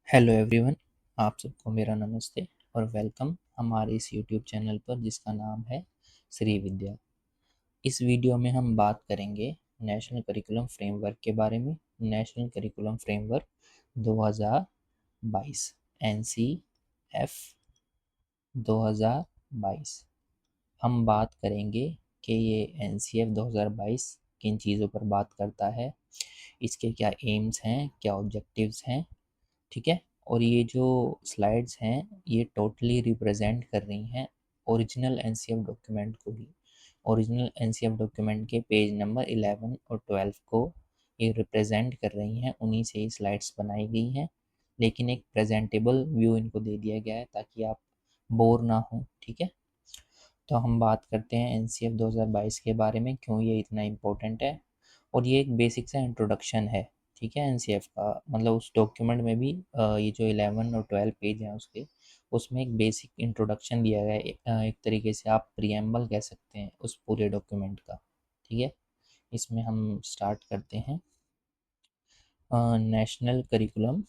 Hello everyone. आप सबको मेरा नमस्ते और वेलकम हमारे इस यूट्यूब चैनल पर जिसका नाम है श्री विद्या। इस वीडियो में हम बात करेंगे नेशनल करिकुलम फ्रेमवर्क के बारे में। National curriculum framework 2022 NCF 2022। हम बात करेंगे कि ये NCF 2022 किन चीज़ों पर बात करता है, इसके क्या एम्स हैं, क्या ऑब्जेक्टिव्स हैं, ठीक है। और ये जो स्लाइड्स हैं ये टोटली रिप्रेजेंट कर रही हैं ओरिजिनल एनसीएफ डॉक्यूमेंट को ही। ओरिजिनल एनसीएफ डॉक्यूमेंट के पेज नंबर 11 और 12 को ये रिप्रेजेंट कर रही हैं, उन्हीं से ही स्लाइड्स बनाई गई हैं, लेकिन एक प्रेजेंटेबल व्यू इनको दे दिया गया है ताकि आप बोर ना हो, ठीक है। तो हम बात करते हैं एनसीएफ 2022 के बारे में, क्यों ये इतना इम्पोर्टेंट है। और ये एक बेसिक सा इंट्रोडक्शन है, ठीक है। एनसीएफ का मतलब उस डॉक्यूमेंट में भी ये जो 11 और 12 पेज हैं उसके, उसमें एक बेसिक इंट्रोडक्शन दिया गया है। एक तरीके से आप प्रियम्बल कह सकते हैं उस पूरे डॉक्यूमेंट का, ठीक है। इसमें हम स्टार्ट करते हैं नेशनल करिकुलम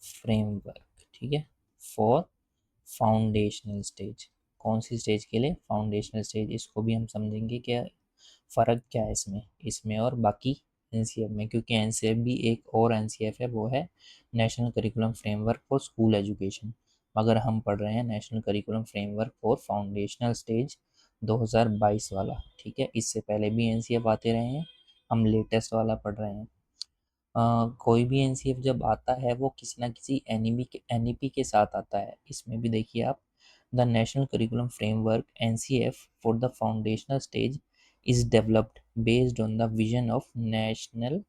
फ्रेमवर्क, ठीक है, फॉर फाउंडेशनल स्टेज। कौन सी स्टेज के लिए? Foundational stage. इसको भी हम समझेंगे कि फ़र्क क्या है इसमें और बाकी एनसीएफ में, क्योंकि एनसीएफ भी एक और एनसीएफ है, वो है national curriculum framework for school education. मगर हम पढ़ रहे हैं national curriculum framework for foundational stage 2022 वाला, ठीक है। इससे पहले भी एनसीएफ आते रहे हैं, हम लेटेस्ट वाला पढ़ रहे हैं। कोई भी एनसीएफ जब आता है वो किसी ना किसी एनईपी के साथ आता है। इसमें भी देखिए आप, the national curriculum framework NCF for the foundational stage is developed based on the vision of national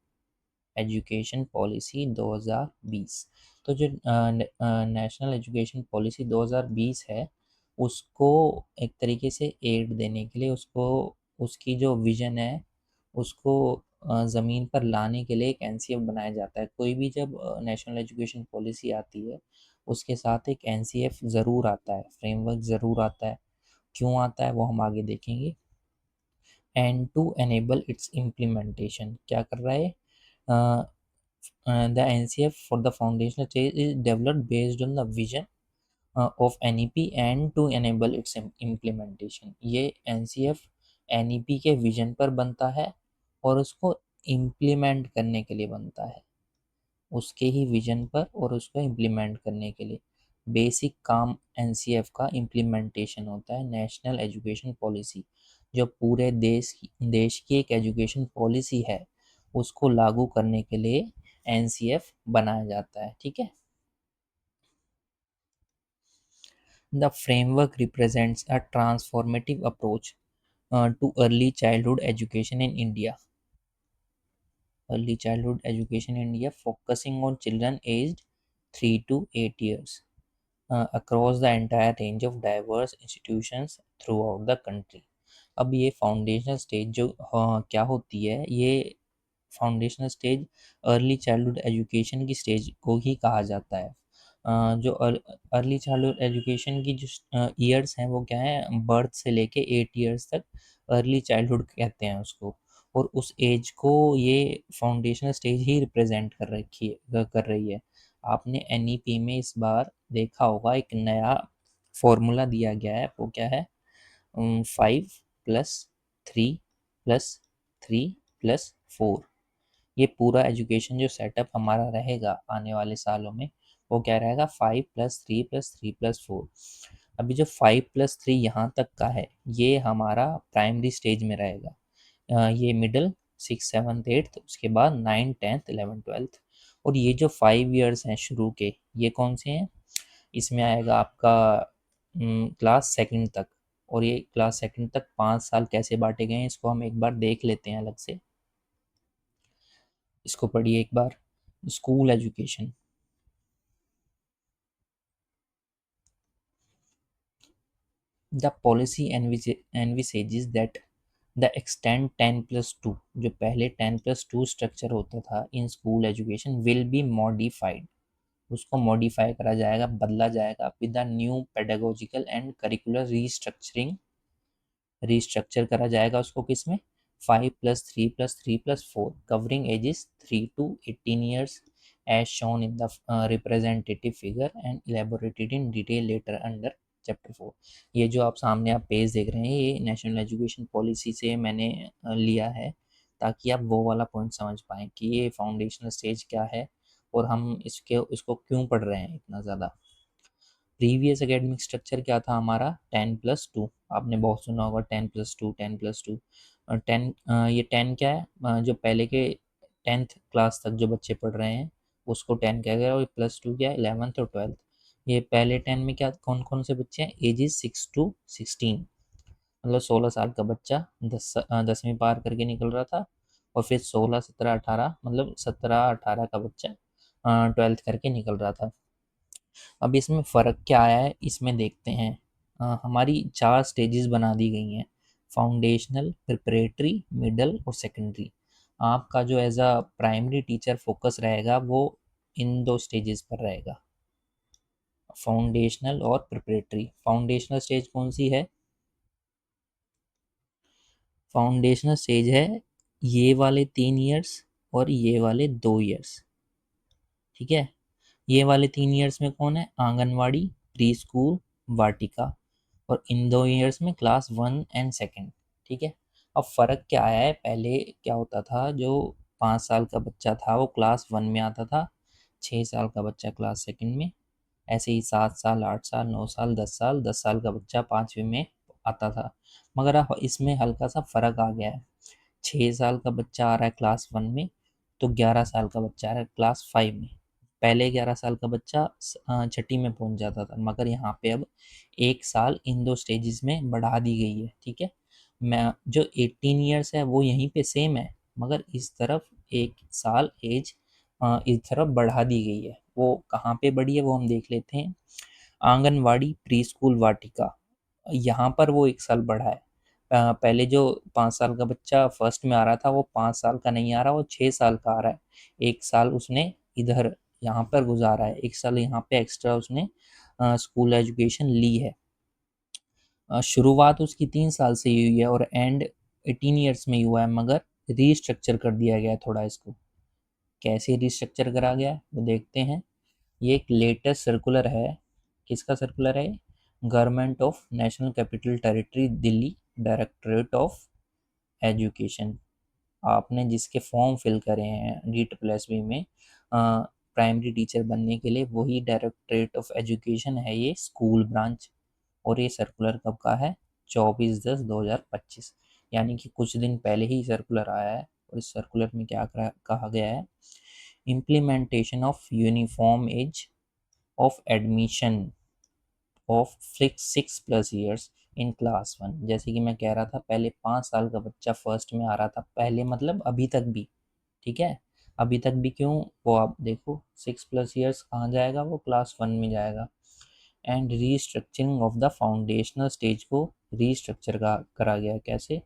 education policy 2020। तो जो नेशनल एजुकेशन पॉलिसी 2020 है उसको एक तरीके से एड देने के लिए, उसको उसकी जो विजन है उसको ज़मीन पर लाने के लिए एक एनसीएफ बनाया जाता है। कोई भी जब नेशनल एजुकेशन पॉलिसी आती है उसके साथ एक एनसीएफ ज़रूर आता है, फ्रेमवर्क ज़रूर आता है। क्यों आता है वो हम आगे देखेंगे। And to enable its implementation, क्या कर रहा है? The NCF for the foundational stage is developed based on the vision of NEP and to enable its implementation। ये NCF NEP के विजन पर बनता है और उसको इम्प्लीमेंट करने के लिए बनता है, उसके ही विजन पर और उसको इम्प्लीमेंट करने के लिए। बेसिक काम एनसीएफ का इम्प्लीमेंटेशन होता है। नेशनल एजुकेशन पॉलिसी जो पूरे देश की एक एजुकेशन पॉलिसी है उसको लागू करने के लिए एनसीएफ बनाया जाता है, ठीक है। The framework represents a transformative approach too early childhood education in India. Early childhood education in India focusing on children aged 3 to 8 years across the entire range of diverse institutions throughout the country। अब ये foundational stage जो क्या होती है, ये foundational stage early childhood education की stage को ही कहा जाता है। जो अर्ली चाइल्डहुड एजुकेशन की जो ईयर्स हैं वो क्या है, बर्थ से लेके 8 ईयर्स तक अर्ली चाइल्डहुड कहते हैं उसको। और उस एज को ये फाउंडेशनल स्टेज ही रिप्रेजेंट कर रही है। आपने एनईपी में इस बार देखा होगा एक नया फॉर्मूला दिया गया है, वो क्या है? 5+3+3+4। ये पूरा एजुकेशन जो सेटअप हमारा रहेगा आने वाले सालों में वो क्या रहेगा? 5+3+3+4। अभी जो 5+3 यहाँ तक का है ये हमारा प्राइमरी स्टेज में रहेगा। ये मिडल 6, 7, 8, उसके बाद 9, 10, 11, 12। और ये जो 5 ईयर्स हैं शुरू के, ये कौन से हैं? इसमें आएगा आपका क्लास सेकंड तक। और ये क्लास सेकंड तक 5 साल कैसे बांटे गए हैं इसको हम एक बार देख लेते हैं अलग से। इसको पढ़िए एक बार। School education. The policy envisages that the extend 10+2, जो पहले 10+2 स्ट्रक्चर होता था in school education, will be modified. उसको मॉडिफाई करा जाएगा, बदला जाएगा with the new pedagogical and curricular restructure करा जाएगा उसको किसमें? 5+3+3+4 covering ages 3 to 18 years as shown in the representative figure and elaborated in detail later under chapter 4। ये जो आप सामने आप पेज देख रहे हैं ये नेशनल एजुकेशन पॉलिसी से मैंने लिया है, ताकि आप वो वाला पॉइंट समझ पाएँ कि ये फाउंडेशनल स्टेज क्या है और हम इसको क्यों पढ़ रहे हैं इतना ज़्यादा। प्रीवियस एकेडमिक स्ट्रक्चर क्या था हमारा 10+2, आपने बहुत सुना होगा 10+2 10+2। और 10 ये 10 क्या है, जो पहले के 10th क्लास तक जो बच्चे पढ़ रहे हैं उसको 10 कहा गया, और +2 क्या है 11th और 12th। ये पहले 10 में क्या कौन कौन से बच्चे हैं, एजेस 6 to 16, मतलब 16 साल का बच्चा 10वीं पार करके निकल रहा था, और फिर 16 17 18 मतलब 17 18 का बच्चा 12th करके निकल रहा था। अब इसमें फ़र्क क्या आया है इसमें देखते हैं। हमारी 4 स्टेजेस बना दी गई हैं, फाउंडेशनल, प्रिपरेटरी, मिडल और सेकेंडरी। आपका जो as a primary teacher focus रहेगा वो इन 2 स्टेजेस पर रहेगा, फाउंडेशनल और प्रिपरेटरी। फाउंडेशनल स्टेज कौन सी है, फाउंडेशनल स्टेज है ये वाले 3 ईयर्स और ये वाले 2 ईयर्स, ठीक है। ये वाले 3 ईयर्स में कौन है, आंगनवाड़ी, प्री स्कूल, वाटिका, और इन 2 ईयर्स में क्लास 1 एंड सेकंड, ठीक है। अब फ़र्क क्या आया है, पहले क्या होता था, जो 5 साल का बच्चा था वो क्लास 1 में आता था, 6 साल का बच्चा क्लास सेकंड में, ऐसे ही 7 साल 8 साल 9 साल 10 साल का बच्चा 5वीं में आता था। मगर अब इसमें हल्का सा फ़र्क आ गया है, 6 साल का बच्चा आ रहा है क्लास 1 में, तो 11 साल का बच्चा आ रहा है क्लास 5 में। पहले 11 साल का बच्चा छठी में पहुंच जाता था, मगर यहाँ पे अब 1 साल इन 2 स्टेजेस में बढ़ा दी गई है, ठीक है। मैं जो 18 ईयर्स है वो यहीं पे सेम है, मगर इस तरफ 1 साल एज इस तरफ बढ़ा दी गई है। वो कहाँ पे बढ़ी है वो हम देख लेते हैं। आंगनवाड़ी, प्री स्कूल, वाटिका, यहाँ पर वो 1 साल बढ़ा है। पहले जो 5 साल का बच्चा फर्स्ट में आ रहा था वो 5 साल का नहीं आ रहा, वो 6 साल का आ रहा है। 1 साल उसने इधर यहाँ पर गुजारा है, 1 साल यहाँ पे एक्स्ट्रा उसने स्कूल एजुकेशन ली है। शुरुआत उसकी 3 साल से ही हुई है और एंड 18 ईयर्स में ही हुआ है, मगर रीस्ट्रक्चर कर दिया गया है थोड़ा इसको। कैसे रीस्ट्रक्चर करा गया है वो देखते हैं। ये एक लेटेस्ट सर्कुलर है, किसका सर्कुलर है, government of national capital territory Delhi, directorate of education. आपने जिसके फॉर्म फिल करे हैं DSSB में प्राइमरी टीचर बनने के लिए, वही डायरेक्टरेट ऑफ एजुकेशन है ये स्कूल ब्रांच। और ये सर्कुलर कब का है, 24/10/2025, यानी कि कुछ दिन पहले ही सर्कुलर आया है। और इस सर्कुलर में क्या कहा गया है, implementation of uniform age of admission of 6+ years in class 1। जैसे कि मैं कह रहा था पहले 5 साल का बच्चा फर्स्ट में आ रहा था, पहले मतलब अभी तक भी, ठीक है। अभी तक भी क्यों, वो आप देखो 6+ ईयर्स कहाँ जाएगा, वो क्लास 1 में जाएगा। And restructuring of the foundational stage को रीस्ट्रक्चर का करा गया, कैसे,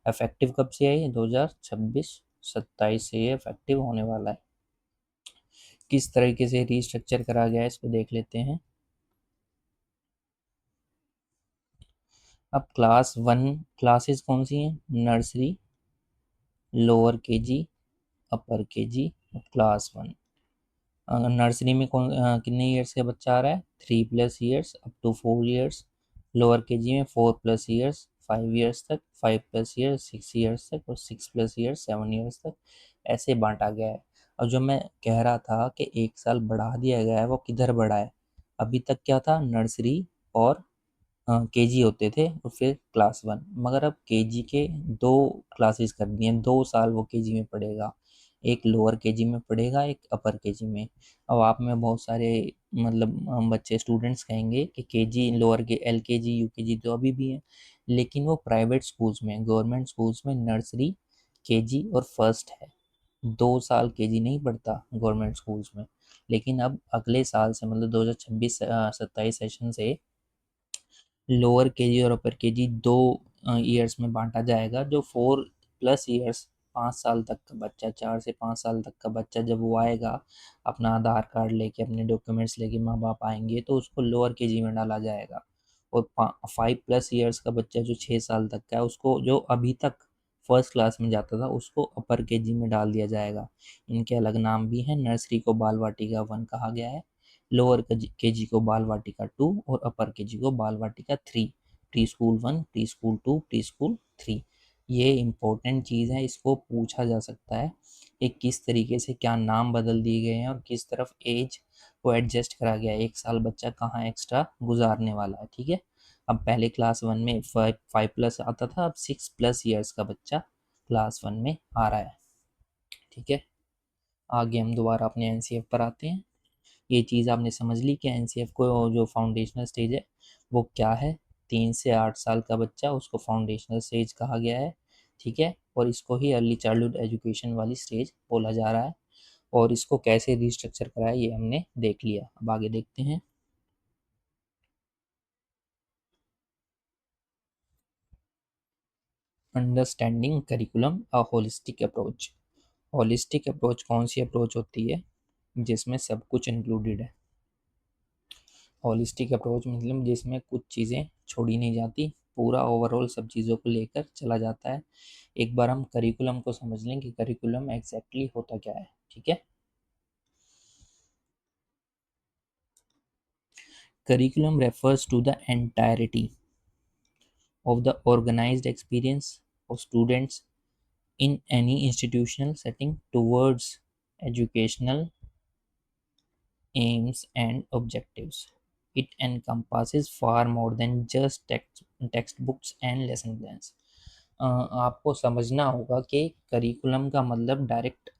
इफेक्टिव कब से है ये 2026-27 से ये इफेक्टिव होने वाला है। किस तरीके से रीस्ट्रक्चर करा गया है इसको देख लेते हैं। अब क्लास 1 क्लासेस कौन सी हैं, nursery, lower KG, upper KG, class 1। Nursery में कितने ईयर्स का बच्चा आ रहा है, 3+ years up to 4 years. Lower KG में 4+ ईयर्स 5 ईयर्स तक, 5+ईयर्स 6 ईयर्स तक, और 6+ईयर्स 7 ईयर्स तक, ऐसे बांटा गया है। और जो मैं कह रहा था कि 1 साल बढ़ा दिया गया है, वो किधर बढ़ा है, अभी तक क्या था, नर्सरी और केजी होते थे और फिर क्लास 1, मगर अब केजी के 2 क्लासेस कर दिए हैं, 2 साल वो केजी में पढ़ेगा, एक लोअर केजी में पढ़ेगा, एक अपर केजी में। अब आप में बहुत सारे मतलब बच्चे स्टूडेंट्स कहेंगे कि केजी लोअर के LKG UKG तो अभी भी है, लेकिन वो प्राइवेट स्कूल्स में, गवर्नमेंट स्कूल्स में नर्सरी, केजी और फर्स्ट है। 2 साल केजी नहीं पढ़ता गवर्नमेंट स्कूल्स में, लेकिन अब अगले साल से मतलब 2026-27 सेशन से लोअर केजी और अपर केजी 2 ईयर्स में बांटा जाएगा। जो 4+ ईयर्स 5 साल तक का बच्चा, 4 से 5 साल तक का बच्चा जब वो आएगा अपना आधार कार्ड लेके, अपने डॉक्यूमेंट्स लेके, माँ बाप आएंगे तो उसको लोअर केजी में डाला जाएगा। और 5+ ईयर्स का बच्चा जो 6 साल तक का है उसको, जो अभी तक फर्स्ट क्लास में जाता था उसको अपर केजी में डाल दिया जाएगा। इनके अलग नाम भी हैं। नर्सरी को बाल वाटिका 1 कहा गया है, लोअर केजी को बाल वाटिका 2 और अपर केजी को बाल वाटिका 3। Pre school 1, pre school 2, pre school 3। ये इम्पोर्टेंट चीज़ है, इसको पूछा जा सकता है कि किस तरीके से क्या नाम बदल दिए गए हैं और किस तरफ एज को एडजस्ट करा गया है, 1 साल बच्चा कहाँ एक्स्ट्रा गुजारने वाला है। ठीक है, अब पहले क्लास 1 में 5+ आता था, अब 6+ ईयर्स का बच्चा क्लास 1 में आ रहा है। ठीक है, आगे हम दोबारा अपने एनसीएफ पर आते हैं। ये चीज़ आपने समझ ली कि एनसीएफ को जो फाउंडेशनल स्टेज है वो क्या है। 3 से 8 साल का बच्चा, उसको फाउंडेशनल स्टेज कहा गया है। ठीक है, और इसको ही अर्ली चाइल्डहुड एजुकेशन वाली स्टेज बोला जा रहा है। और इसको कैसे रिस्ट्रक्चर करा है ये हमने देख लिया। अब आगे देखते हैं। Understanding curriculum a holistic approach. Holistic approach कौन सी अप्रोच होती है? जिसमें सब कुछ इंक्लूडेड है। होलिस्टिक अप्रोच मतलब जिसमें कुछ चीज़ें छोड़ी नहीं जाती, पूरा ओवरऑल सब चीज़ों को लेकर चला जाता है। एक बार हम करिकुलम को समझ लें कि करिकुलम एग्जैक्टली होता क्या है। ठीक है, curriculum refers to the entirety of the organized experience of students in any institutional setting towards educational aims and objectives. It encompasses far more than just textbooks and lesson plans. आपको समझना होगा कि curriculum का मतलब direct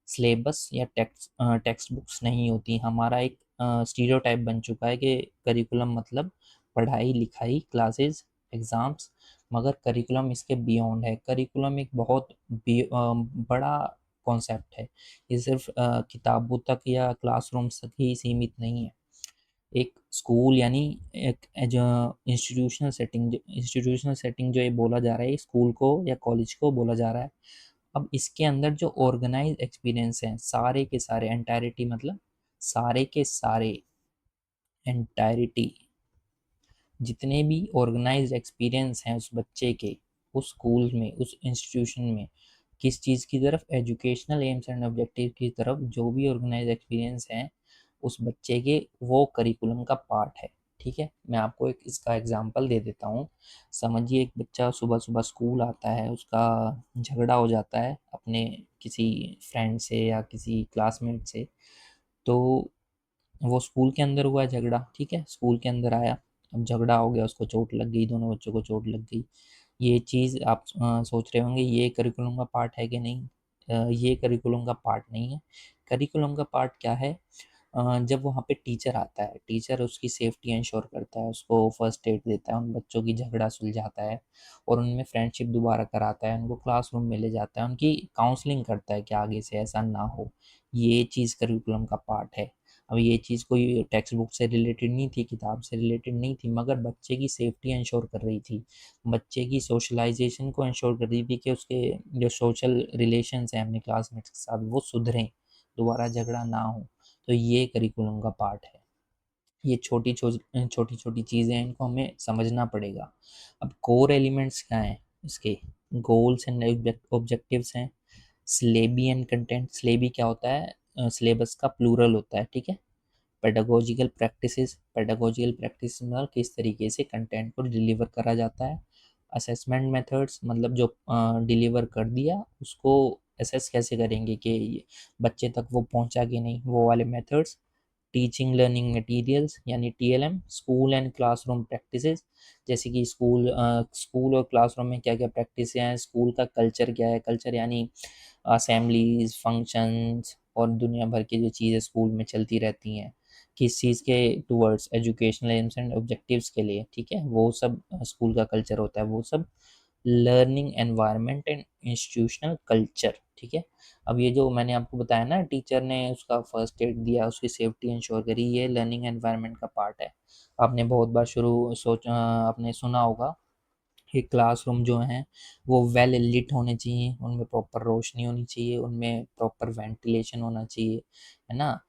syllabus या text books नहीं होती। हमारा एक स्टीरियोटाइप बन चुका है कि करिकुलम मतलब पढ़ाई लिखाई, क्लासेस, एग्ज़ाम्स, मगर करिकुलम इसके बियॉन्ड है। करिकुलम एक बहुत बड़ा कॉन्सेप्ट है। ये सिर्फ किताबों तक या क्लासरूम्स तक ही सीमित नहीं है। एक स्कूल यानी एक जो इंस्टीट्यूशनल सेटिंग जो ये बोला जा रहा है, स्कूल को या कॉलेज को बोला जा रहा है। अब इसके अंदर जो ऑर्गेनाइज एक्सपीरियंस हैं सारे के सारे, एंटायरिटी मतलब सारे के सारे, एंटायरिटी जितने भी ऑर्गेनाइज एक्सपीरियंस हैं उस बच्चे के, उस स्कूल में, उस इंस्टीट्यूशन में, किस चीज़ की तरफ, एजुकेशनल एम्स एंड ऑब्जेक्टिव की तरफ, जो भी ऑर्गेनाइज एक्सपीरियंस हैं उस बच्चे के, वो करिकुलम का पार्ट है। ठीक है, मैं आपको एक इसका एग्जांपल दे देता हूँ। समझिए एक बच्चा सुबह सुबह स्कूल आता है, उसका झगड़ा हो जाता है अपने किसी फ्रेंड से या किसी क्लासमेट से। तो वो स्कूल के अंदर हुआ झगड़ा। ठीक है, स्कूल के अंदर आया, अब झगड़ा हो गया, उसको चोट लग गई, दोनों बच्चों को चोट लग गई। ये चीज़ आप सोच रहे होंगे ये करिकुलम का पार्ट है कि नहीं? ये करिकुलम का पार्ट नहीं है। करिकुलम का पार्ट क्या है? जब वहाँ पे टीचर आता है, टीचर उसकी सेफ्टी इंश्योर करता है, उसको फर्स्ट एड देता है, उन बच्चों की झगड़ा सुलझाता है और उनमें फ्रेंडशिप दोबारा कराता है, उनको क्लासरूम में ले जाता है, उनकी काउंसलिंग करता है कि आगे से ऐसा ना हो। ये चीज़ करिकुलम का पार्ट है। अब ये चीज़ कोई टेक्स्ट बुक से रिलेटेड नहीं थी, किताब से रिलेटेड नहीं थी, मगर बच्चे की सेफ्टी इंश्योर कर रही थी, बच्चे की सोशलाइजेशन को इंश्योर कर रही थी कि उसके जो सोशल रिलेशंस हैं अपने क्लासमेट्स के साथ वो सुधरें, दोबारा झगड़ा ना हो। तो ये करिकुलम का पार्ट है। ये छोटी छोटी चीज़ें हैं, इनको हमें समझना पड़ेगा। अब कोर एलिमेंट्स क्या हैं इसके? गोल्स एंड ऑब्जेक्टिव्स हैं, सिलेबी एंड कंटेंट। सिलेबी क्या होता है? सिलेबस का प्लूरल होता है। ठीक है, पेडागोजिकल प्रैक्टिस मतलब किस तरीके से कंटेंट को डिलीवर करा जाता है। असेसमेंट मेथड्स मतलब जो डिलीवर कर दिया उसको असेस कैसे करेंगे कि बच्चे तक वो पहुंचा कि नहीं, वो वाले मेथड्स। टीचिंग लर्निंग मटेरियल्स यानी TLM, school and classroom practices, जैसे कि स्कूल और क्लासरूम में क्या क्या प्रैक्टिस हैं, स्कूल का कल्चर क्या है, कल्चर यानी असेंबलीज, फंक्शंस और दुनिया भर की जो चीज़ें स्कूल में चलती रहती हैं, किस चीज़ के towards educational AIIMS and objectives के लिए। ठीक है, वो सब स्कूल का कल्चर होता है, वो सब learning environment and institutional culture. ठीक है, अब ये जो मैंने आपको बताया ना, टीचर ने उसका फर्स्ट एड दिया, उसकी सेफ्टी इंश्योर करी, ये लर्निंग एनवायरनमेंट का पार्ट है। आपने बहुत बार आपने सुना होगा कि क्लासरूम जो हैं वो वेल लिट होने चाहिए, उनमें प्रॉपर रोशनी होनी चाहिए, उनमें प्रॉपर वेंटिलेशन होना चाहिए, है ना।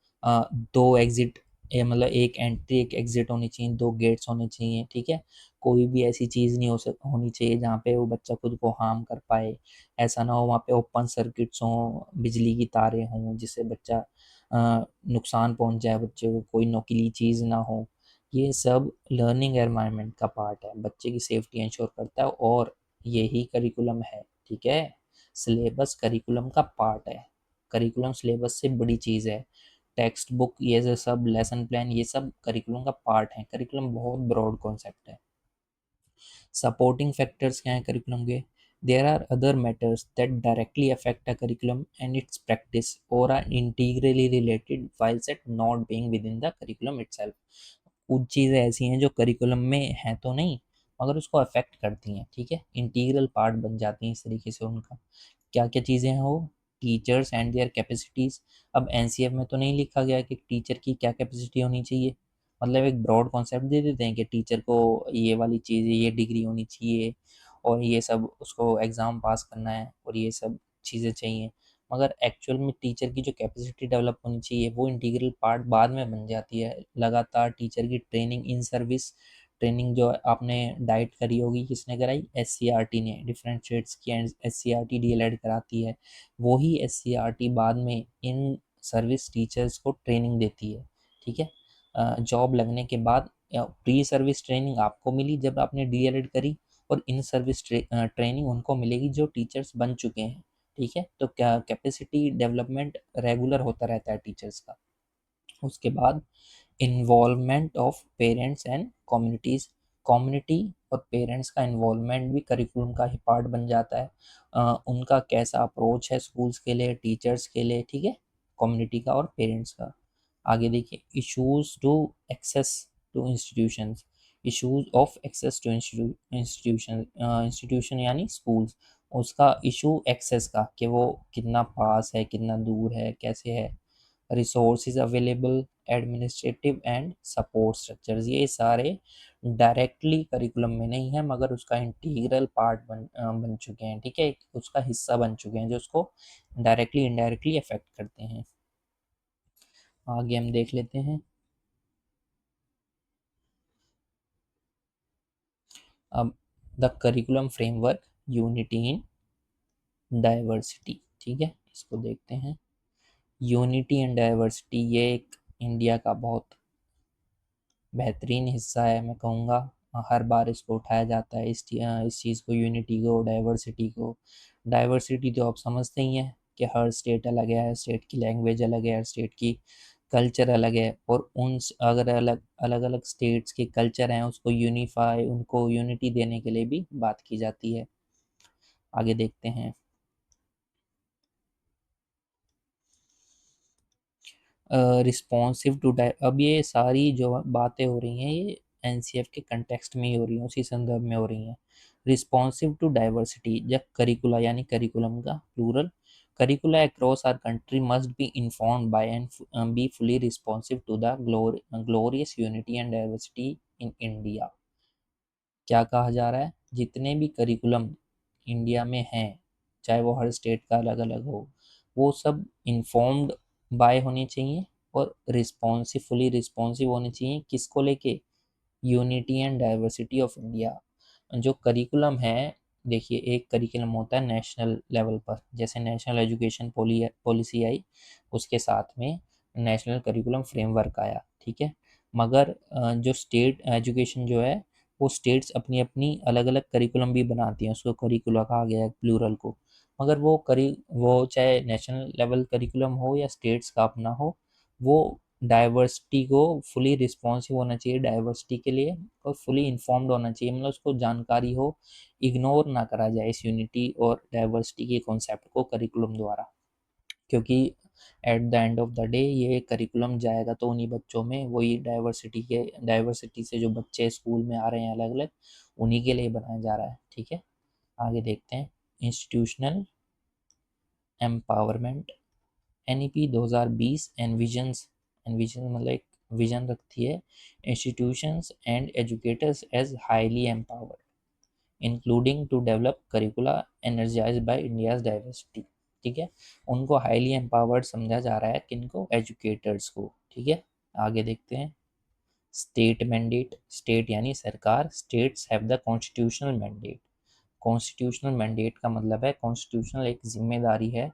2 एग्जिट, मतलब एक एंट्री एक एग्जिट होनी चाहिए, 2 गेट्स होने चाहिए। ठीक है, कोई भी ऐसी चीज़ नहीं होनी चाहिए जहाँ पे वो बच्चा खुद को हार्म कर पाए। ऐसा ना हो वहाँ पे ओपन सर्किट्स हों, बिजली की तारें हों जिससे बच्चा नुकसान पहुँच जाए बच्चे को, कोई नुकीली चीज़ ना हो। ये सब लर्निंग एनवायरनमेंट का पार्ट है, बच्चे की सेफ्टी इंश्योर करता है और यही करिकुलम है। ठीक है, सिलेबस करिकुलम का पार्ट है, करिकुलम सिलेबस से बड़ी चीज़ है। टेक्स्ट बुक ये जो सब लेसन प्लान ये सब करिकुलम का पार्ट है। करिकुलम बहुत ब्रॉड कॉन्सेप्ट है। सपोर्टिंग फैक्टर्स क्या हैं करिकुलम के? There are other matters that directly affect a curriculum and its practice और are integrally related while set not being within the curriculum itself. कुछ चीज़ें ऐसी हैं जो करिकुलम में हैं तो नहीं, मगर उसको अफेक्ट करती हैं। ठीक है, इंटीग्रल पार्ट बन जाती हैं इस तरीके से उनका। क्या क्या चीज़ें हैं वो? Teachers and their capacities. अब एनसीएफ में तो नहीं लिखा गया कि टीचर की क्या कैपेसिटी होनी चाहिए, मतलब एक ब्रॉड कॉन्सेप्ट दे देते हैं कि टीचर को ये वाली चीज़ ये डिग्री होनी चाहिए और ये सब उसको एग्ज़ाम पास करना है और ये सब चीज़ें चाहिए, मगर एक्चुअल में टीचर की जो कैपेसिटी डेवलप होनी चाहिए वो इंटीग्रल पार्ट बाद में बन जाती है। लगातार टीचर की ट्रेनिंग इन सर्विस, ट्रेनिंग जो आपने डाइट करी होगी, किसने कराई? एससीईआरटी ने, डिफरेंट स्टेट्स की एससीईआरटी डीएलएड कराती है। वही एससीईआरटी बाद में इन सर्विस टीचर्स को ट्रेनिंग देती है। ठीक है, जॉब लगने के बाद प्री सर्विस ट्रेनिंग आपको मिली जब आपने डीएलएड करी, और इन सर्विस ट्रेनिंग उनको मिलेगी जो टीचर्स बन चुके हैं। ठीक है, तो क्या कैपेसिटी डेवलपमेंट रेगुलर होता रहता है टीचर्स का। उसके बाद involvement of parents and communities, community और पेरेंट्स का इन्वॉल्वमेंट भी करिकुलम का ही पार्ट बन जाता है। उनका कैसा अप्रोच है स्कूल्स के लिए, टीचर्स के लिए। ठीक है, कम्युनिटी का और पेरेंट्स का। आगे देखिए, issues to access to institutions, issues of access to institution, institution यानी स्कूल्स। उसका इशू एक्सेस का, कि वो कितना पास है, कितना दूर है, कैसे है। Resources available, administrative and support structures, ये सारे डायरेक्टली करिकुलम में नहीं है मगर उसका इंटीग्रल पार्ट बन चुके हैं। ठीक है, उसका हिस्सा बन चुके हैं जो उसको डायरेक्टली इनडायरेक्टली अफेक्ट करते हैं। आगे हम देख लेते हैं। अब the curriculum framework, unity in diversity. ठीक है, इसको देखते हैं। यूनिटी एंड डाइवर्सिटी ये एक इंडिया का बहुत बेहतरीन हिस्सा है, मैं कहूँगा। हर बार इसको उठाया जाता है, इस चीज़ को, यूनिटी को, डाइवर्सिटी को। डाइवर्सिटी तो आप समझते ही हैं कि हर स्टेट अलग है, हर स्टेट की लैंग्वेज अलग है, हर स्टेट की कल्चर अलग है, और अगर अलग अलग अलग स्टेट्स के कल्चर हैं उसको यूनिफाई, उनको यूनिटी देने के लिए भी बात की जाती है। आगे देखते हैं। रिस्पॉन्सिव टू अब ये सारी जो बातें हो रही हैं ये एनसीएफ के कंटेक्स्ट में ही हो रही हैं, उसी संदर्भ में हो रही हैं। रिस्पॉन्सिव टू डाइवर्सिटी, जब करिकुला यानी करिकुलम का plural, curricula across our country must be informed by and be fully responsive to the glorious unity and diversity in India. क्या कहा जा रहा है? जितने भी करिकुलम इंडिया में हैं, चाहे वो हर स्टेट का अलग अलग हो, वो सब इन्फॉर्म्ड बाय होने चाहिए और फुली रिस्पॉन्सिव होने चाहिए। किसको लेके? Unity and diversity of India. जो करिकुलम है, देखिए, एक करिकुलम होता है नेशनल लेवल पर, जैसे नेशनल एजुकेशन पॉलिसी आई, उसके साथ में नेशनल करिकुलम फ्रेमवर्क आया। ठीक है, मगर जो स्टेट एजुकेशन जो है, वो स्टेट्स अपनी अपनी अलग अलग करिकुलम भी बनाती हैं, उसको करिकुला कहा गया है प्लूरल को। मगर वो चाहे नेशनल लेवल करिकुलम हो या स्टेट्स का अपना हो, वो डाइवर्सिटी को फुली रिस्पॉन्सिव होना चाहिए डाइवर्सिटी के लिए, और फुली इन्फॉर्म्ड होना चाहिए, मतलब उसको जानकारी हो, इग्नोर ना करा जाए इस यूनिटी और डाइवर्सिटी के कॉन्सेप्ट को करिकुलम द्वारा। क्योंकि at the end of the day ये करिकुलम जाएगा तो उन्हीं बच्चों में, वही डाइवर्सिटी से जो बच्चे स्कूल में आ रहे हैं अलग अलग, उन्हीं के लिए बनाया जा रहा है। ठीक है, आगे देखते हैं। इंस्टीट्यूशनल एम्पावरमेंट, एनईपी 2020 एनविजन मतलब एक विजन रखती है, institutions and educators as highly empowered including to develop curricula energise by India's diversity. ठीक है, उनको हाईली एम्पावर्ड समझा जा रहा है, किनको? एजुकेटर्स को। ठीक है, आगे देखते हैं। स्टेट मैंडेट, स्टेट यानी सरकार, states have the constitutional mandate. Constitutional mandate का मतलब है कॉन्स्टिट्यूशनल एक जिम्मेदारी है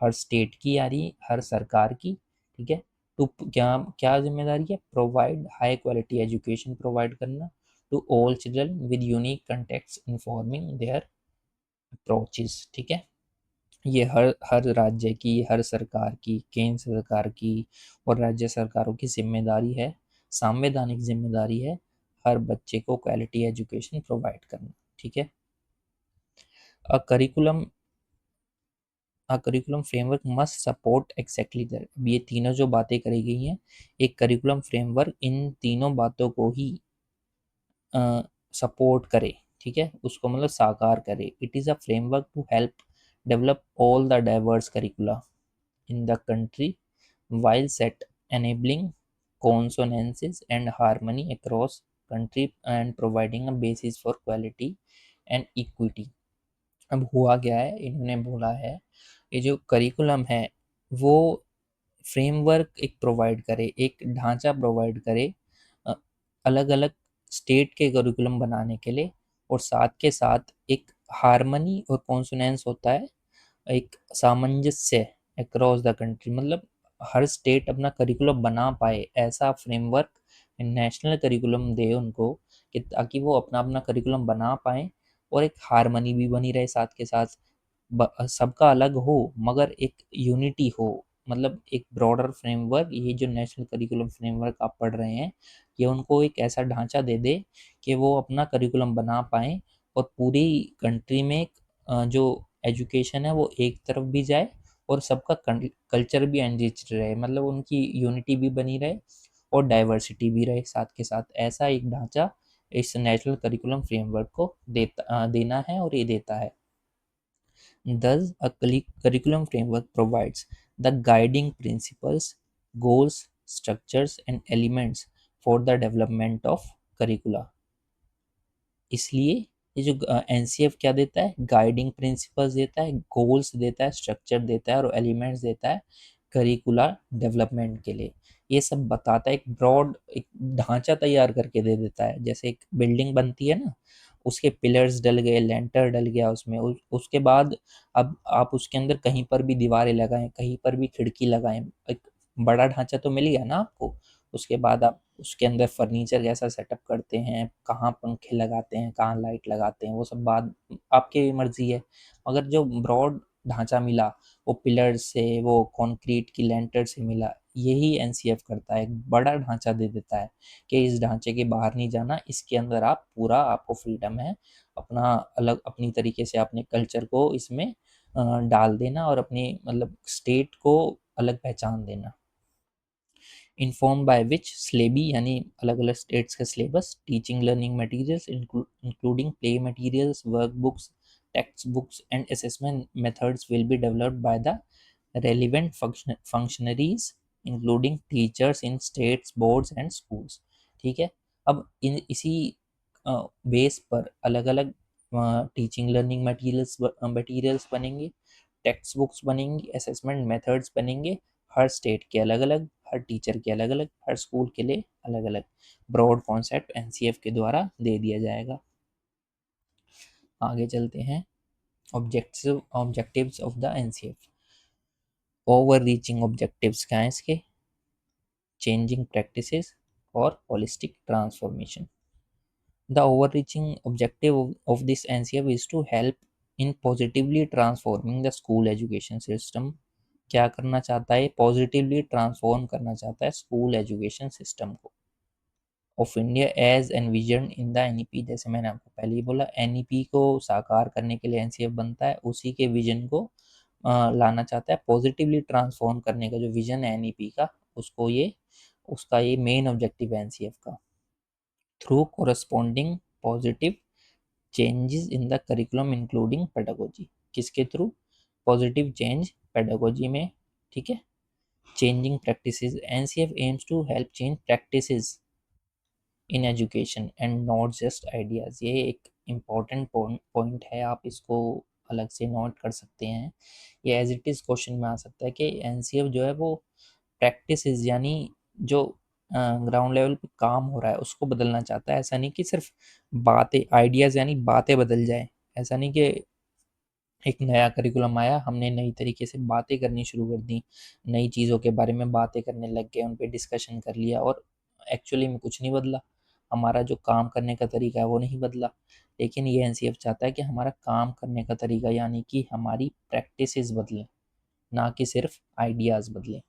हर स्टेट की यानी हर सरकार की, ठीक है। टू क्या क्या जिम्मेदारी है? Provide high quality education provide करना to all children with unique contexts informing their approaches, ठीक है। ये हर हर राज्य की, हर सरकार की, केंद्र सरकार की और राज्य सरकारों की जिम्मेदारी है, संवैधानिक जिम्मेदारी है हर बच्चे को क्वालिटी एजुकेशन प्रोवाइड करना, ठीक है। A curriculum a curriculum framework must support exactly that. अब ये तीनों जो बातें करी गई हैं, एक करिकुलम फ्रेमवर्क इन तीनों बातों को ही सपोर्ट करे, ठीक है, उसको मतलब साकार करे। It is a framework to help develop all the diverse curricula in the country while set enabling consonances and harmony across country and providing a basis for quality and equity। अब हुआ क्या है, इन्होंने बोला है ये जो करिकुलम है वो फ्रेमवर्क एक प्रोवाइड करे, एक ढांचा प्रोवाइड करे अलग अलग स्टेट के करिकुलम बनाने के लिए, और साथ के साथ एक हारमनी और कॉन्सोनेंस होता है, एक सामंजस्य अक्रॉस द कंट्री, मतलब हर स्टेट अपना करिकुलम बना पाए ऐसा फ्रेमवर्क नेशनल करिकुलम दे उनको, कि ताकि वो अपना अपना करिकुलम बना पाए और एक हारमनी भी बनी रहे साथ के साथ, सबका अलग हो मगर एक यूनिटी हो। मतलब एक ब्रॉडर फ्रेमवर्क, ये जो नेशनल करिकुलम फ्रेमवर्क आप पढ़ रहे हैं, ये उनको एक ऐसा ढांचा दे दे कि वो अपना करिकुलम बना पाएँ और पूरी कंट्री में जो एजुकेशन है वो एक तरफ भी जाए और सबका कल्चर भी एनरिच रहे, मतलब उनकी यूनिटी भी बनी रहे और डाइवर्सिटी भी रहे साथ के साथ। ऐसा एक ढांचा इस नेशनल करिकुलम फ्रेमवर्क को देना है और ये देता है। Thus, a curriculum framework provides the guiding principles, goals, structures, and elements for the development of curricula। इसलिए ये जो एनसीएफ क्या देता है, गाइडिंग प्रिंसिपल्स देता है, गोल्स देता है, स्ट्रक्चर देता है और एलिमेंट्स देता है करिकुला डेवलपमेंट के लिए। ये सब बताता है, एक ब्रॉड एक ढांचा तैयार करके दे देता है। जैसे एक बिल्डिंग बनती है ना, उसके पिलर्स डल गए, लेंटर डल गया उसमें, उसके बाद अब आप उसके अंदर कहीं पर भी दीवारें लगाएं, कहीं पर भी खिड़की लगाएं, एक बड़ा ढांचा तो मिल गया ना आपको। उसके बाद आप उसके अंदर फर्नीचर कैसा सेटअप करते हैं, कहाँ पंखे लगाते हैं, कहाँ लाइट लगाते हैं, वो सब बात आपकी मर्जी है। मगर जो ब्रॉड ढांचा मिला वो पिलर से, वो कंक्रीट की लेंटर से मिला, यही एनसीएफ करता है, एक बड़ा ढांचा दे देता है कि इस ढांचे के बाहर नहीं जाना, इसके अंदर आप पूरा, आपको फ्रीडम है अपना अलग अपनी तरीके से अपने कल्चर को इसमें डाल देना और अपनी मतलब स्टेट को अलग पहचान देना। इन्फॉर्म बाय विच स्लेबी यानी अलग अलग स्टेट्स का syllabus, teaching learning materials including play materials, work books, text books and assessment methods will be developed by the relevant functionaries including teachers in states boards and schools, ठीक है। अब इन इसी base पर अलग अलग टीचिंग लर्निंग मटेरियल्स बनेंगे, text books बनेंगी, assessment methods बनेंगे, हर स्टेट के अलग अलग, हर टीचर के अलग अलग, हर स्कूल के लिए अलग अलग। ब्रॉड कॉन्सेप्ट एनसीएफ के द्वारा दे दिया जाएगा। आगे चलते हैं। Objectives of the NCF. Over reaching objectives क्या हैं इसके? चेंजिंग प्रैक्टिसेस और holistic transformation. The overreaching objective of this NCF is to help in positively transforming the school education system। क्या करना चाहता है? पॉजिटिवली ट्रांसफॉर्म करना चाहता है स्कूल एजुकेशन सिस्टम को of India as envision in the NEP. जैसे मैंने आपको पहले ही बोला, एनईपी को साकार करने के लिए एनसीएफ बनता है, उसी के विजन को लाना चाहता है। पॉजिटिवली ट्रांसफॉर्म करने का जो विजन है एनईपी का, उसको ये उसका ये मेन ऑब्जेक्टिव है एनसीएफ का। Through corresponding positive changes in the curriculum including pedagogy. किसके थ्रू? पॉजिटिव चेंज पेडागोजी में, ठीक है। Changing practices, NCF aims to help change practices in education and not just ideas. ये एक इम्पॉर्टेंट पॉइंट है, आप इसको अलग से नोट कर सकते हैं। ये एज इट इज़ क्वेश्चन में आ सकता है कि एनसीएफ जो है वो प्रैक्टिसेस यानी जो ग्राउंड लेवल पे काम हो रहा है उसको बदलना चाहता है। ऐसा नहीं कि सिर्फ बातें, आइडियाज़ यानी बातें बदल जाए। ऐसा नहीं कि एक नया करिकुलम आया, हमने नई तरीके से बातें करनी शुरू कर दी, नई चीज़ों के बारे में बातें करने लग गए, उन पे डिस्कशन कर लिया और एक्चुअली में कुछ नहीं बदला। हमारा जो काम करने का तरीका है वो नहीं बदला। लेकिन ये एनसीएफ चाहता है कि हमारा काम करने का तरीका यानी कि हमारी प्रैक्टिसेस बदलें, ना कि सिर्फ आइडियाज़ बदलें।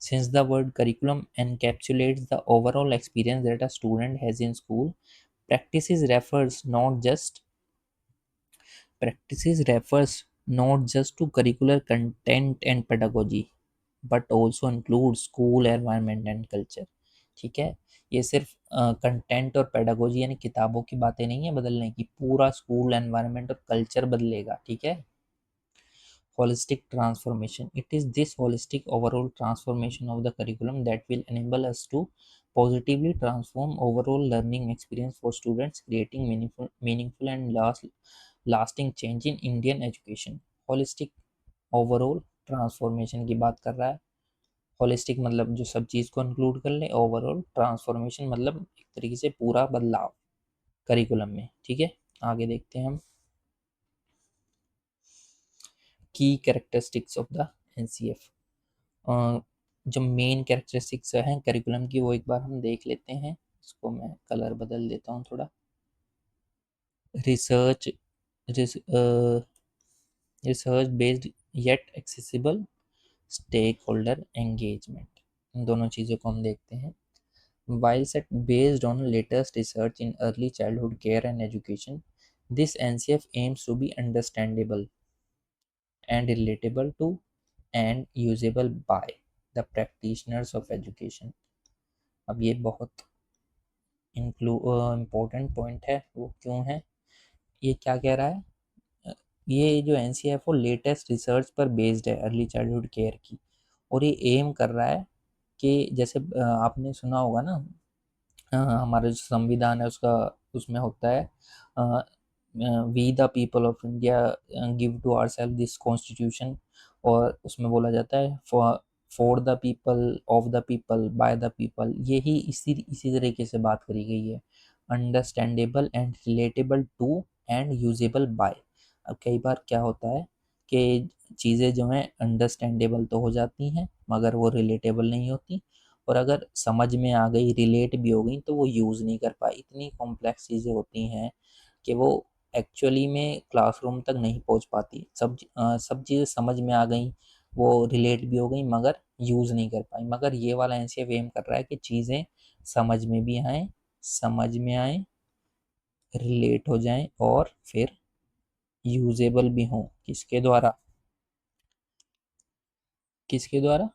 Since the word curriculum encapsulates the overall experience that a student has in school, practices refers not just practices refers not just to curricular content and pedagogy, but also includes school environment and culture. ठीक है, ये सिर्फ content और pedagogy यानी किताबों की बातें नहीं है बदलने की, पूरा स्कूल एनवायरनमेंट और कल्चर बदलेगा। ठीक है, holistic transformation. It is this holistic overall transformation of the curriculum that will enable us to positively transform overall learning experience for students, creating meaningful and lasting change in Indian education. Holistic overall transformation की बात कर रहा है। Holistic मतलब जो सब चीज़ को include कर ले, ओवरऑल ट्रांसफॉर्मेशन मतलब एक तरीके से पूरा बदलाव करिकुलम में। ठीक है, आगे देखते हैं हम की कैरेक्टरिस्टिक्स ऑफ द एनसीएफ। जो मेन कैरेक्टरिस्टिक्स हैं करिकुलम की वो एक बार हम देख लेते हैं। इसको मैं कलर बदल देता हूँ थोड़ा। Research research based yet accessible, stakeholder engagement, इन दोनों चीज़ों को हम देखते हैं। While set based on latest research in early childhood care and education, this NCF aims to be understandable and relatable to and usable by the practitioners of education. अब ये बहुत इम्पोर्टेंट पॉइंट है। वो क्यों है, ये क्या कह रहा है? ये जो एन सी एफ वो लेटेस्ट रिसर्च पर बेस्ड है अर्ली चाइल्डहुड केयर की, और ये एम कर रहा है कि जैसे आपने सुना होगा ना, हमारा जो संविधान है उसका उसमें होता है we the people of India give to our self this constitution, और उसमें बोला जाता है for the people, of the people, by the people. यही इसी इसी तरीके से बात करी गई है, understandable and relatable to and usable by. अब कई बार क्या होता है कि चीज़ें जो हैं अंडरस्टैंडेबल तो हो जाती हैं मगर वो रिलेटेबल नहीं होती, और अगर समझ में आ गई, रिलेट भी हो गई, तो वो यूज़ नहीं कर पाई। इतनी कॉम्प्लेक्स चीज़ें होती हैं कि वो एक्चुअली में क्लासरूम तक नहीं पहुंच पाती। सब चीज़ें समझ में आ गई, वो रिलेट भी हो गई मगर यूज़ नहीं कर पाई। मगर ये वाला एनसीएफ एम कर रहा है कि चीज़ें समझ में आए, रिलेट हो जाएं और फिर यूजेबल भी हों। किसके द्वारा? किसके द्वारा?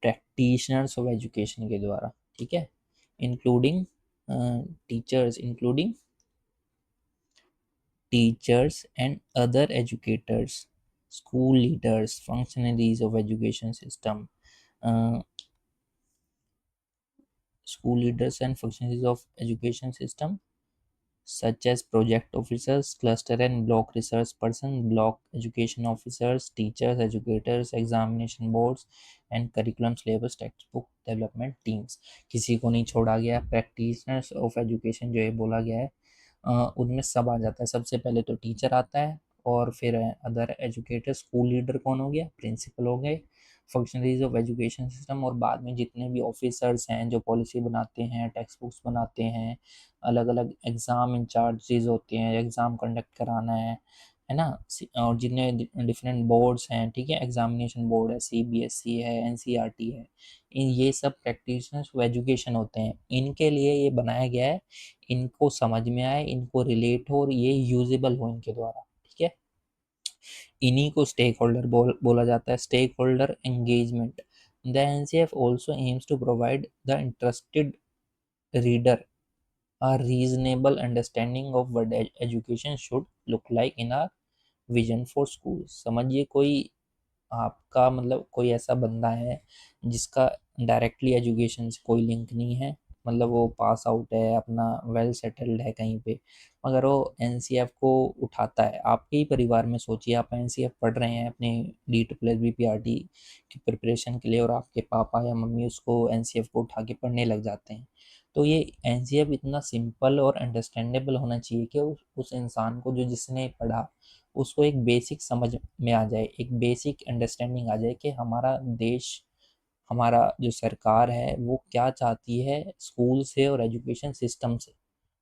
प्रैक्टिशनर्स ऑफ एजुकेशन के द्वारा। ठीक है, including teachers and other educators, school leaders, functionaries of education system, uh, school leaders and functionaries of education system such as project officers, cluster and block research person, block education officers, teachers, educators, examination boards and curriculum syllabus textbook development teams। किसी को नहीं छोड़ा गया। Practitioners of education जो ये बोला गया है उनमें सब आ जाता है। सबसे पहले तो टीचर आता है, और फिर अदर एजुकेटर, स्कूल लीडर कौन हो गया? प्रिंसिपल हो गए, फंक्शनरीज ऑफ एजुकेशन सिस्टम, और बाद में जितने भी ऑफिसर्स हैं जो पॉलिसी बनाते हैं, टेक्स्ट बुक्स बनाते हैं, अलग अलग एग्ज़ाम इंचार्जेस होते हैं, एग्ज़ाम कंडक्ट कराना है ना। और जितने डिफरेंट बोर्ड्स हैं, ठीक है, एग्जामिनेशन बोर्ड है, सीबीएसई है, एनसीईआरटी है, इन ये सब प्रैक्टिशनर्स ऑफ एजुकेशन होते हैं। इनके लिए ये बनाया गया है, इनको समझ में आए, इनको रिलेट हो और ये यूजेबल हो इनके द्वारा। ठीक है, इन्हीं को स्टेक होल्डर बोला जाता है, stakeholder engagement. The NCF also aims to provide the interested reader a reasonable understanding of what education should look like in our vision for school। समझिए कोई आपका मतलब कोई ऐसा बंदा है जिसका डायरेक्टली एजुकेशन से कोई लिंक नहीं है, मतलब वो पास आउट है, अपना वेल सेटल्ड है कहीं पे, मगर वो एनसीएफ को उठाता है। आपके ही परिवार में सोचिए, आप एनसीएफ पढ़ रहे हैं अपने D2+B PRT की प्रिपरेशन के लिए, और आपके पापा या मम्मी उसको एनसीएफ को उठा के पढ़ने लग जाते हैं। तो ये एनसीएफ इतना सिंपल और अंडरस्टैंडेबल होना चाहिए कि उस इंसान को, जो जिसने पढ़ा, उसको एक बेसिक समझ में आ जाए, एक बेसिक अंडरस्टैंडिंग आ जाए कि हमारा देश, हमारा जो सरकार है वो क्या चाहती है स्कूल से और एजुकेशन सिस्टम से।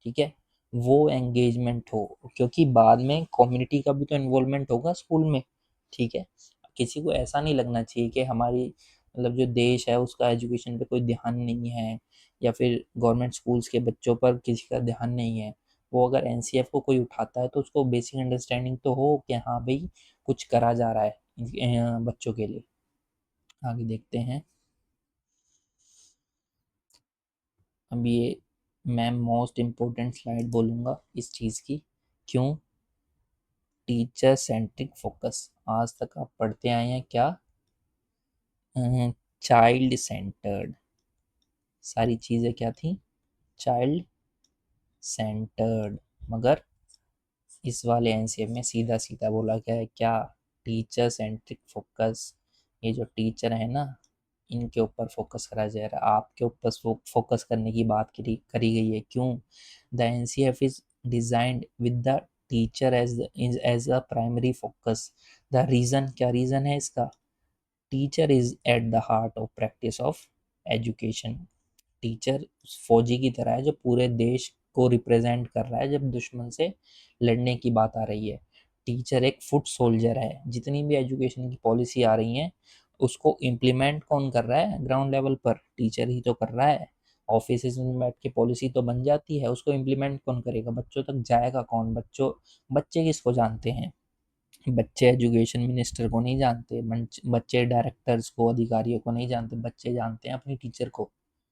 ठीक है, वो एंगेजमेंट हो, क्योंकि बाद में कम्युनिटी का भी तो इन्वॉल्वमेंट होगा स्कूल में। ठीक है, किसी को ऐसा नहीं लगना चाहिए कि हमारी, मतलब जो देश है उसका एजुकेशन पे कोई ध्यान नहीं है, या फिर गवर्नमेंट स्कूल्स के बच्चों पर किसी का ध्यान नहीं है। वो अगर एनसीएफ को कोई उठाता है तो उसको बेसिक अंडरस्टैंडिंग तो हो कि हाँ भाई, कुछ करा जा रहा है बच्चों के लिए। आगे देखते हैं। अब ये मैं मोस्ट इम्पोर्टेंट स्लाइड बोलूँगा इस चीज़ की। क्यों? Teacher centric focus. आज तक आप पढ़ते आए हैं क्या? Child centred. सारी चीज़ें क्या थी? Child centred. मगर इस वाले एनसीएफ में सीधा सीधा बोला गया है क्या? Teacher centric focus. ये जो टीचर है ना, इनके ऊपर फोकस करा जा रहा है, आपके ऊपर फोकस करने की बात करी गई है। क्यों? The NCF is designed with the teacher as a primary focus. The reason, क्या रीज़न है इसका? Teacher is at the heart of practice of education. Teacher फौजी की तरह है जो पूरे देश को रिप्रेजेंट कर रहा है जब दुश्मन से लड़ने की बात आ रही है। टीचर एक फुट सोल्जर है। जितनी भी एजुकेशन की पॉलिसी आ रही हैं, उसको इम्प्लीमेंट कौन कर रहा है ग्राउंड लेवल पर? टीचर ही तो कर रहा है। ऑफिस में बैठ के पॉलिसी तो बन जाती है, उसको इम्प्लीमेंट कौन करेगा? बच्चों तक जाएगा कौन? बच्चे किसको जानते हैं? बच्चे एजुकेशन मिनिस्टर को नहीं जानते, बच्चे डायरेक्टर्स को, अधिकारियों को नहीं जानते, बच्चे जानते हैं अपनी टीचर को।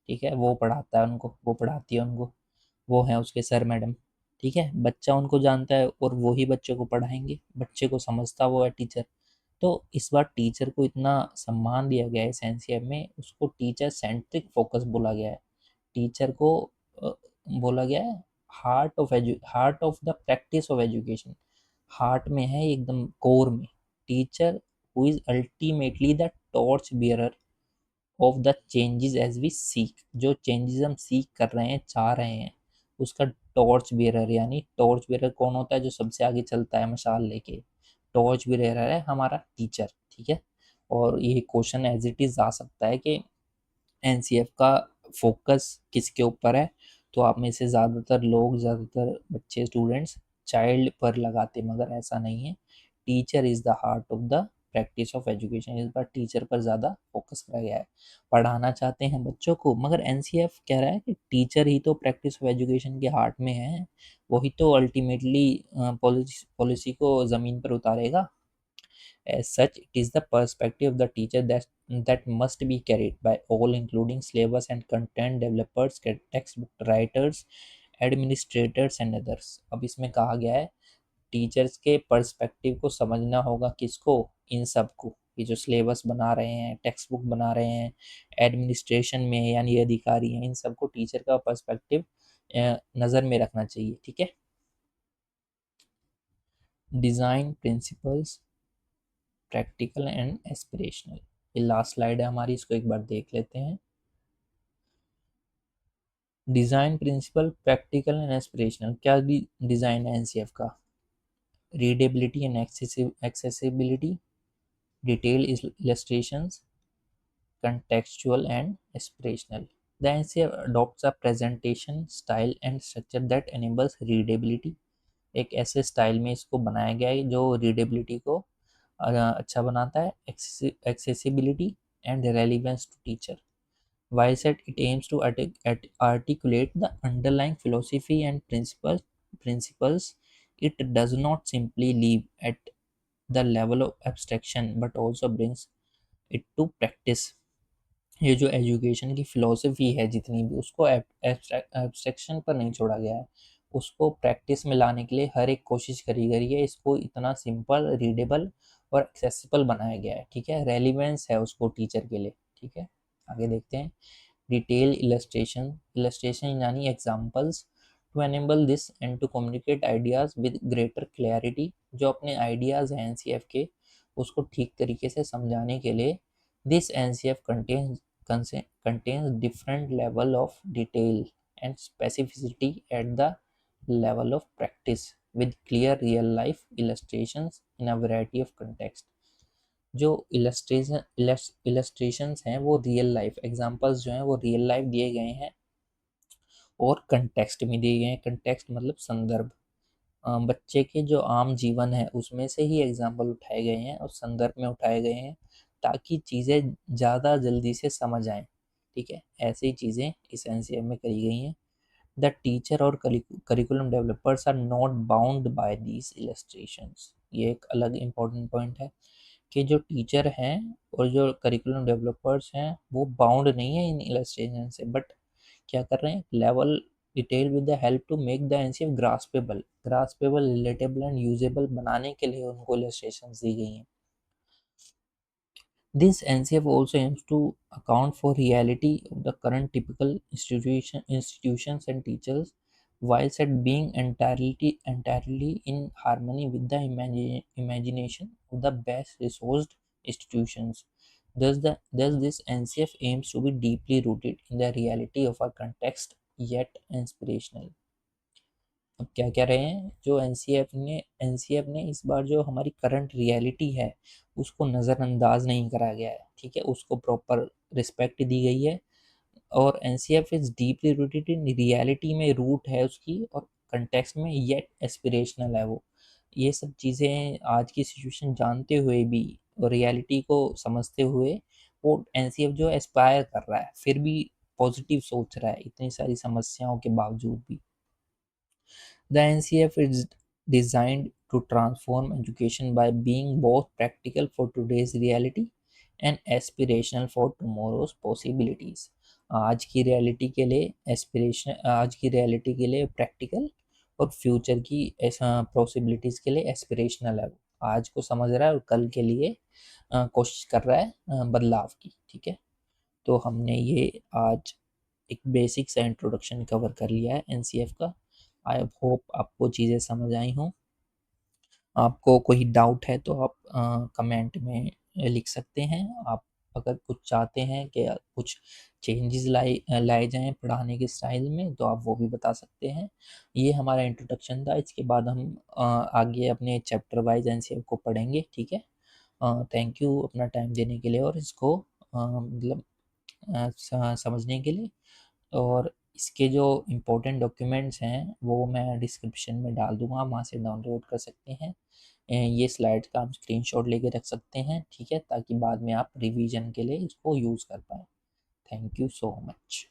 ठीक है, वो पढ़ाता है उनको, वो पढ़ाती है उनको, वो है उसके सर मैडम। ठीक है, बच्चा उनको जानता है और वो ही बच्चे को पढ़ाएंगे, बच्चे को समझता वो है टीचर। तो इस बार टीचर को इतना सम्मान दिया गया है इस एनसीएफ में, उसको टीचर सेंट्रिक फोकस बोला गया है। टीचर को अ, बोला गया है heart of the practice of education. Heart में है एकदम, कोर में। Teacher who is ultimately the torch bearer of the changes as we seek. जो चेंजेस हम सीख कर रहे हैं, चाह रहे हैं, उसका टॉर्च बियरर, यानी टॉर्च बियरर कौन होता है? जो सबसे आगे चलता है मशाल लेके। टॉर्च बियरर है हमारा टीचर। ठीक है, और ये क्वेश्चन एज इट इज आ सकता है कि एनसीएफ का फोकस किसके ऊपर है? तो आप में से ज़्यादातर लोग, ज़्यादातर बच्चे, स्टूडेंट्स चाइल्ड पर लगाते, मगर ऐसा नहीं है। Teacher is the heart of the practice of education. इस बार टीचर पर ज़्यादा फोकस करा गया है। पढ़ाना चाहते हैं बच्चों को, मगर एनसीएफ कह रहा है कि टीचर ही तो प्रैक्टिस ऑफ एजुकेशन के हार्ट में है, वही तो अल्टीमेटली पॉलिसी को ज़मीन पर उतारेगा। As such, it is the perspective of the teacher that must be carried by all, including syllabus and content developers, textbook writers, administrators and others. अब इसमें कहा गया है टीचर्स के पर्सपेक्टिव को समझना होगा। किसको? इन सब को। ये जो सिलेबस बना रहे हैं, टेक्स्ट बुक बना रहे हैं, एडमिनिस्ट्रेशन में यानी अधिकारी हैं, इन सबको टीचर का पर्सपेक्टिव नज़र में रखना चाहिए। ठीक है, design principles, practical and aspirational. ये लास्ट स्लाइड है हमारी, इसको एक बार देख लेते हैं। Design principle, practical and aspirational. क्या डिज़ाइन है एनसीएफ का? Readability and accessibility, detail illustrations, contextual and aspirational. The NCF adopts a presentation style and structure that enables readability. एक ऐसे स्टाइल में इसको बनाया गया है जो रीडेबिलिटी को अच्छा बनाता है, accessibility and relevance to teacher. While said it aims to articulate the underlying philosophy and principles, it does not simply leave at the level of abstraction but also brings it to practice. ये जो education की philosophy है जितनी भी, उसको abstraction पर नहीं छोड़ा गया है, उसको प्रैक्टिस में लाने के लिए हर एक कोशिश करी गई है। इसको इतना सिंपल, रीडेबल और एक्सेसिबल बनाया गया है। ठीक है, रेलिवेंस है उसको टीचर के लिए। ठीक है, आगे देखते हैं। डिटेल इलस्ट्रेशन यानी examples to enable this and to communicate ideas with greater clarity. जो अपने आइडियाज़ हैं एनसीएफ के उसको ठीक तरीके से समझाने के लिए this NCF contains different level of detail and specificity at the level of practice with clear real life illustrations in a variety of context। जो इलस्ट्रेशंस हैं वो रियल लाइफ एग्जांपल्स जो हैं वो रियल लाइफ दिए गए हैं और कंटेक्स्ट में दिए गए हैं। कंटेक्स्ट मतलब संदर्भ। बच्चे के जो आम जीवन है उसमें से ही एग्जाम्पल उठाए गए हैं और संदर्भ में उठाए गए हैं ताकि चीज़ें ज़्यादा जल्दी से समझ आएँ। ठीक है, ऐसी चीज़ें इस एनसीएफ में करी गई हैं। द टीचर और curriculum developers are not bound by these illustrations. ये एक अलग इम्पोर्टेंट पॉइंट है कि जो टीचर हैं और जो करिकुलम डेवलपर्स हैं वो बाउंड नहीं है इन इलस्ट्रेशन से, बट क्या कर रहे हैं, level detail with the help to make the NCF graspable relatable and usable बनाने के लिए उनको इलस्ट्रेशंस दी गई हैं। This NCF also aims to account for reality of the current typical institutions and teachers, whilst at being entirely in harmony with the imagination of the best resourced institutions. Thus this NCF aims to be deeply rooted in the reality of our context, yet inspirational। अब क्या कह रहे हैं, जो NCF ने इस बार जो हमारी करंट रियलिटी है उसको नज़रअंदाज नहीं करा गया है। ठीक है, उसको प्रॉपर रिस्पेक्ट दी गई है और NCF is deeply rooted in reality में रूट है उसकी और कंटेक्स्ट में येट एस्पिरेशनल है वो। ये सब चीज़ें आज की सिचुएशन जानते हुए भी और रियलिटी को समझते हुए वो एनसीएफ जो एस्पायर कर रहा है फिर भी पॉजिटिव सोच रहा है इतनी सारी समस्याओं के बावजूद भी। The NCF is designed to transform education by being both practical for today's reality and aspirational for tomorrow's possibilities। आज की रियलिटी के लिए प्रैक्टिकल और फ्यूचर की पॉसिबिलिटीज़ के लिए एस्पिरेशनल है। वो आज को समझ रहा है और कल के लिए कोशिश कर रहा है बदलाव की। ठीक है, तो हमने ये आज एक बेसिक सा इंट्रोडक्शन कवर कर लिया है एनसीएफ का। आई होप आपको चीज़ें समझ आई हों। आपको कोई डाउट है तो आप कमेंट में लिख सकते हैं। आप अगर कुछ चाहते हैं कि कुछ चेंजेस लाए जाएँ पढ़ाने के स्टाइल में तो आप वो भी बता सकते हैं। ये हमारा इंट्रोडक्शन था, इसके बाद हम आगे अपने चैप्टर वाइज एनसीएफ को पढ़ेंगे। ठीक है, थैंक यू अपना टाइम देने के लिए और इसको मतलब समझने के लिए। और इसके जो इम्पोर्टेंट डॉक्यूमेंट्स हैं वो मैं डिस्क्रिप्शन में डाल दूँगा, आप वहाँ से डाउनलोड कर सकते हैं। ये स्लाइड्स का आप स्क्रीनशॉट लेके रख सकते हैं। ठीक है, ताकि बाद में आप रिवीजन के लिए इसको यूज़ कर पाएँ। Thank you so much.